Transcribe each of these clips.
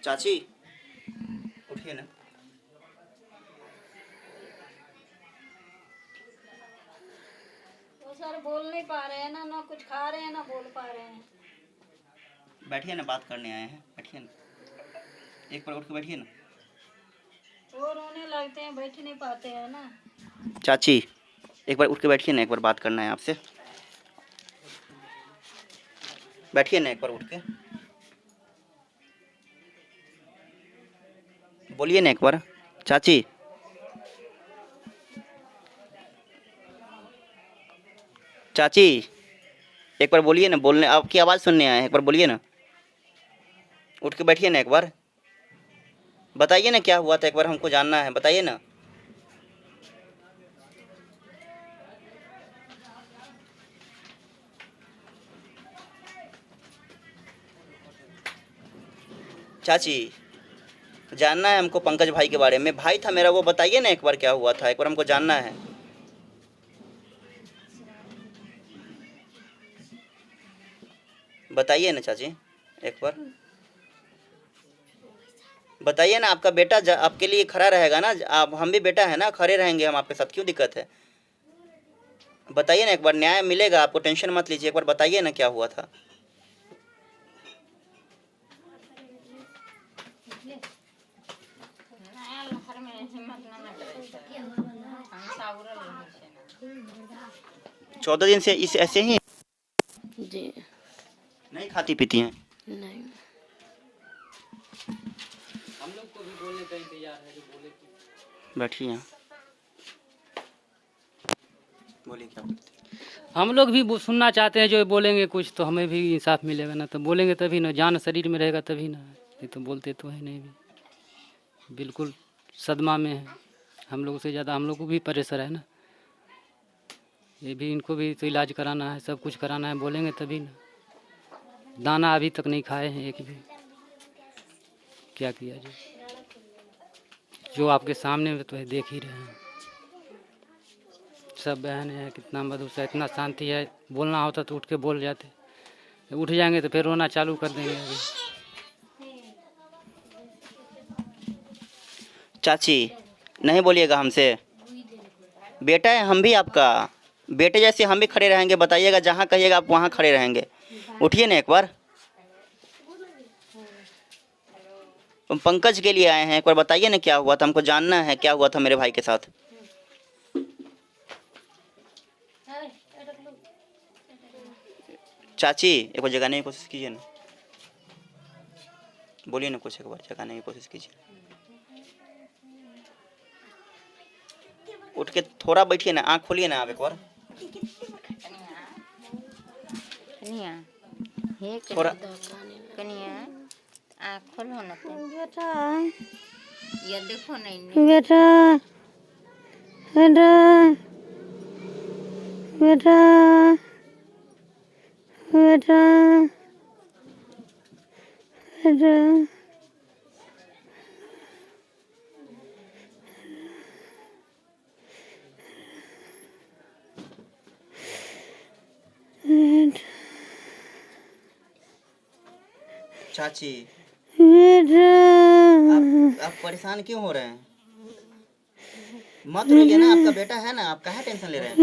चाची उठिए ना। वो सर बोल नहीं पा रहे हैं ना कुछ खा रहे हैं ना बोल पा रहे हैं। बैठिए ना, बात करने आए हैं, बैठिए ना, एक बार उठ के बैठिए ना। वो रोने लगते हैं, बैठ नहीं पाते हैं ना। चाची एक बार उठ के बैठिए ना, एक बार बात करना है आपसे। बैठिए ना एक बार उठ के, बोलिए ना एक बार। चाची चाची एक बार बोलिए ना, बोलने आपकी आवाज़ सुनने आए हैं, एक बार बोलिए ना, उठ के बैठिए ना एक बार, बताइए ना क्या हुआ था, एक बार हमको जानना है, बताइए ना। चाची जानना है हमको पंकज भाई के बारे में, भाई था मेरा वो, बताइए ना एक बार क्या हुआ था, एक बार हमको जानना है। बताइए ना चाची एक बार, बताइए ना। आपका बेटा आपके लिए खड़ा रहेगा ना, आप हम भी बेटा है ना, खड़े रहेंगे हम आपके साथ, क्यों दिक्कत है। बताइए ना एक बार, न्याय मिलेगा आपको, टेंशन मत लीजिए, एक बार बताइए ना क्या हुआ था। चौदह दिन से इस ऐसे ही जी नहीं खाती पीती हैं। नहीं। हम लोग को भी बोलने का इंतजार है, जो बोले बैठिए यहाँ, बोलिए क्या बोलते हैं। हम लोग भी सुनना चाहते हैं, जो बोलेंगे कुछ तो हमें भी इंसाफ मिलेगा ना, तो बोलेंगे तभी ना, जान शरीर में रहेगा तभी ना, ये तो बोलते तो है नहीं भी। बिल्कुल सदमा में है, हम लोगों से ज़्यादा हम लोग को भी प्रेशर है ना, ये भी इनको भी तो इलाज कराना है, सब कुछ कराना है, बोलेंगे तभी ना। दाना अभी तक नहीं खाए हैं एक भी, क्या किया जाए, जो आपके सामने में तो है, देख ही रहे हैं। सब बहन है, कितना मधुर सा, इतना शांति है, बोलना होता तो उठ के बोल जाते, उठ जाएंगे तो फिर रोना चालू कर देंगे अभी। चाची नहीं बोलिएगा हमसे, बेटा है हम भी आपका, बेटे जैसे हम भी खड़े रहेंगे, बताइएगा जहाँ कहिएगा आप वहाँ खड़े रहेंगे। उठिए ना एक बार, हम पंकज के लिए आए हैं, एक बार बताइए ना क्या हुआ था, हमको जानना है क्या हुआ था मेरे भाई के साथ। चाची एक बार जगाने की कोशिश कीजिए ना, बोलिए ना कुछ, एक बार जगाने की कोशिश कीजिए। उठ के थोड़ा बैठिए ना, आँख खोलिए ना आप एक बार थोड़ा। आँख खोलो ना बेटा ये देखो नहीं बेटा बेटा बेटा बेटा बेटा चाची बेटा आप परेशान क्यों हो रहे हैं, मत रोइए ना, आपका बेटा है ना, आप काहे टेंशन ले रहे हैं।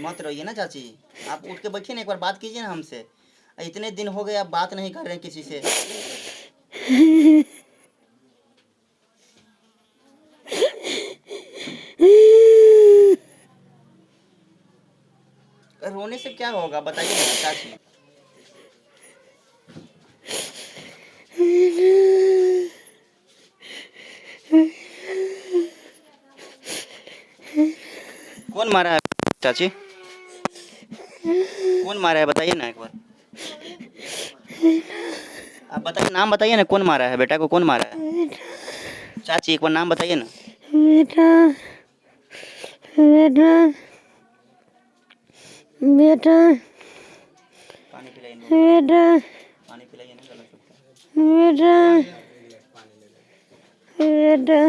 मत रोइए ना चाची, आप उठ के बैठिए ना, एक बार बात कीजिए ना हमसे, इतने दिन हो गए आप बात नहीं कर रहे हैं किसी से। रोने से क्या होगा बताइए ना चाची। कौन मारा है चाची, कौन मारा है बताइए ना एक बार, आप बताइए, नाम बताइए ना, कौन मारा है बेटा को, कौन मारा है। चाची एक बार नाम बताइए ना। बेटा बेटा बेटा पानी पिलाइए ना, बेटा पानी पिलाइए ना, गला सूखता है। बेटा बेटा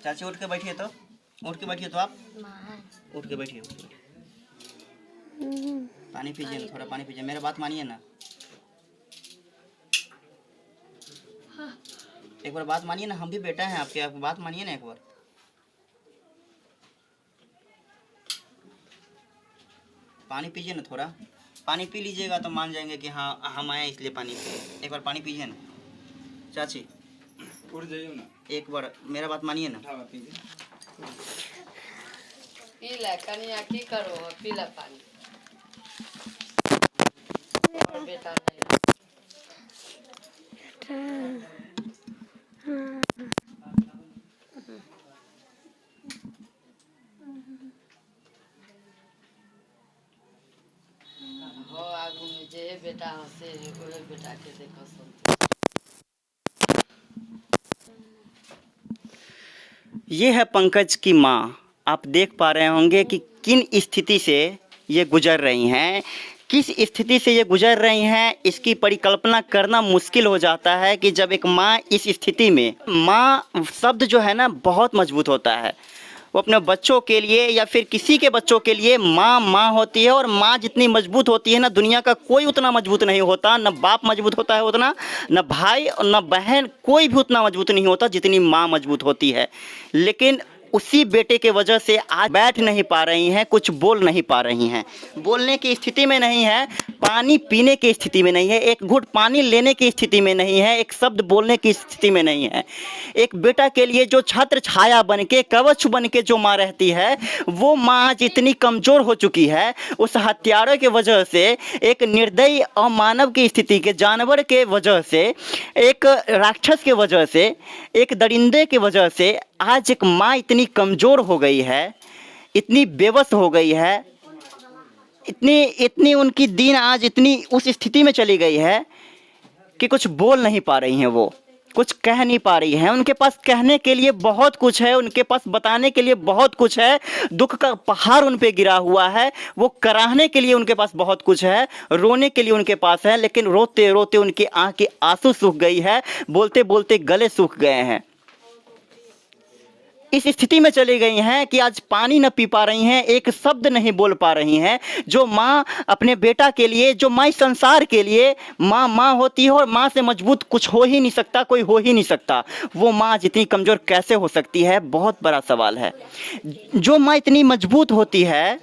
चाची उठ के बैठिए तो, उठ के बैठिए तो आप, उठ के बैठिए, पानी पीजिए ना, थोड़ा पानी पीजिए, मेरा बात मानिए ना, एक बार बात मानिए ना, हम भी बेटा हैं आपके, आप बात मानिए ना एक बार। पानी पीजिए ना, थोड़ा पानी पी लीजिएगा तो मान जाएंगे कि हाँ हम आए इसलिए पानी पिए। एक बार पानी पीजिए ना चाची, उठ जाइए ना, एक बार मेरा बात मानिए ना। हाँ पीजिए। पीला कनिया की करो पीला पानी और बेटा नहीं हो आगू में जे बेटा हंसे ओहे बेटा के देखो सब। ये है पंकज की माँ। आप देख पा रहे होंगे कि किन स्थिति से ये गुजर रही हैं, किस स्थिति से ये गुजर रही हैं, इसकी परिकल्पना करना मुश्किल हो जाता है कि जब एक माँ इस स्थिति में, माँ शब्द जो है ना बहुत मजबूत होता है, वो अपने बच्चों के लिए या फिर किसी के बच्चों के लिए माँ माँ होती है। और माँ जितनी मजबूत होती है ना, दुनिया का कोई उतना मजबूत नहीं होता, न बाप मजबूत होता है उतना, न भाई और न बहन, कोई भी उतना मजबूत नहीं होता जितनी माँ मजबूत होती है। लेकिन उसी बेटे के वजह से आज बैठ नहीं पा रही हैं, कुछ बोल नहीं पा रही हैं, बोलने की स्थिति में नहीं है, पानी पीने की स्थिति में नहीं है, एक घूंट पानी लेने की स्थिति में नहीं है, एक शब्द बोलने की स्थिति में नहीं है। एक बेटा के लिए जो छत्र छाया बन के, कवच बन के जो माँ रहती है, वो माँ आज इतनी कमज़ोर हो चुकी है उस हत्यारों के वजह से, एक निर्दयी अमानव की स्थिति के, जानवर के वजह से, एक राक्षस के वजह से, एक दरिंदे के वजह से आज एक माँ इतनी कमज़ोर हो गई है, इतनी बेबस हो गई है, इतनी उनकी दीन आज इतनी उस स्थिति में चली गई है कि कुछ बोल नहीं पा रही हैं, वो कुछ कह नहीं पा रही हैं। उनके पास कहने के लिए बहुत कुछ है, उनके पास बताने के लिए बहुत कुछ है, दुख का पहाड़ उन पे गिरा हुआ है, वो कराहने के लिए उनके पास बहुत कुछ है, रोने के लिए उनके पास है, लेकिन रोते रोते उनकी आँख की आंसू सूख गई है, बोलते बोलते गले सूख गए हैं। इस स्थिति में चली गई हैं कि आज पानी न पी पा रही हैं, एक शब्द नहीं बोल पा रही हैं। जो माँ अपने बेटा के लिए, जो माँ इस संसार के लिए माँ माँ होती है, और माँ से मजबूत कुछ हो ही नहीं सकता, कोई हो ही नहीं सकता, वो माँ जितनी कमज़ोर कैसे हो सकती है, बहुत बड़ा सवाल है। जो माँ इतनी मजबूत होती है,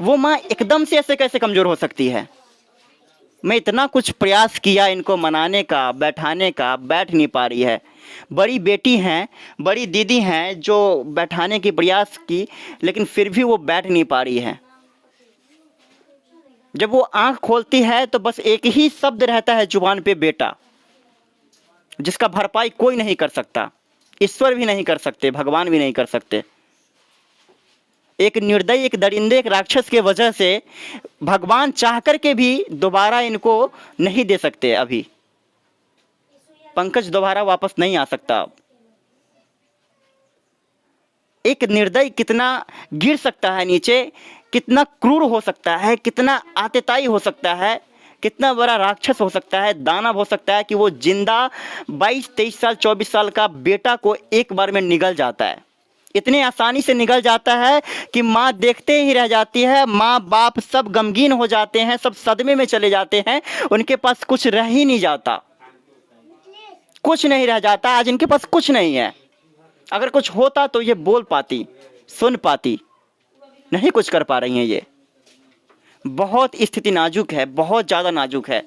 वो माँ एकदम से ऐसे कैसे कमज़ोर हो सकती है। मैं इतना कुछ प्रयास किया इनको मनाने का, बैठाने का, बैठ नहीं पा रही है। बड़ी बेटी हैं, बड़ी दीदी हैं जो बैठाने की प्रयास की, लेकिन फिर भी वो बैठ नहीं पा रही है। जब वो आंख खोलती है तो बस एक ही शब्द रहता है जुबान पे, बेटा, जिसका भरपाई कोई नहीं कर सकता, ईश्वर भी नहीं कर सकते, भगवान भी नहीं कर सकते। एक निर्दयी, एक दरिंदे, एक राक्षस के वजह से भगवान चाह करके भी दोबारा इनको नहीं दे सकते। अभी पंकज दोबारा वापस नहीं आ सकता। एक निर्दयी कितना गिर सकता है नीचे, कितना क्रूर हो सकता है, कितना आतताई हो सकता है, कितना बड़ा राक्षस हो सकता है, दानव हो सकता है कि वो जिंदा 22, 23 साल, 24 साल का बेटा को एक बार में निगल जाता है। इतने आसानी से निगल जाता है कि माँ देखते ही रह जाती है, माँ बाप सब गमगीन हो जाते हैं, सब सदमे में चले जाते हैं, उनके पास कुछ रह ही नहीं जाता, कुछ नहीं रह जाता। आज इनके पास कुछ नहीं है, अगर कुछ होता तो ये बोल पाती, सुन पाती, नहीं कुछ कर पा रही हैं ये। बहुत स्थिति नाजुक है, बहुत ज़्यादा नाजुक है।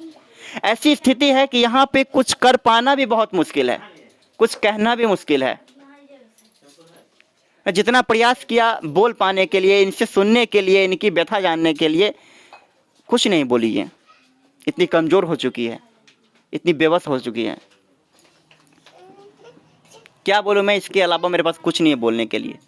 ऐसी स्थिति है कि यहाँ पे कुछ कर पाना भी बहुत मुश्किल है, कुछ कहना भी मुश्किल है। जितना प्रयास किया बोल पाने के लिए, इनसे सुनने के लिए, इनकी व्यथा जानने के लिए, कुछ नहीं बोली है। इतनी कमज़ोर हो चुकी है, इतनी बेबस हो चुकी है। क्या बोलूँ मैं, इसके अलावा मेरे पास कुछ नहीं है बोलने के लिए।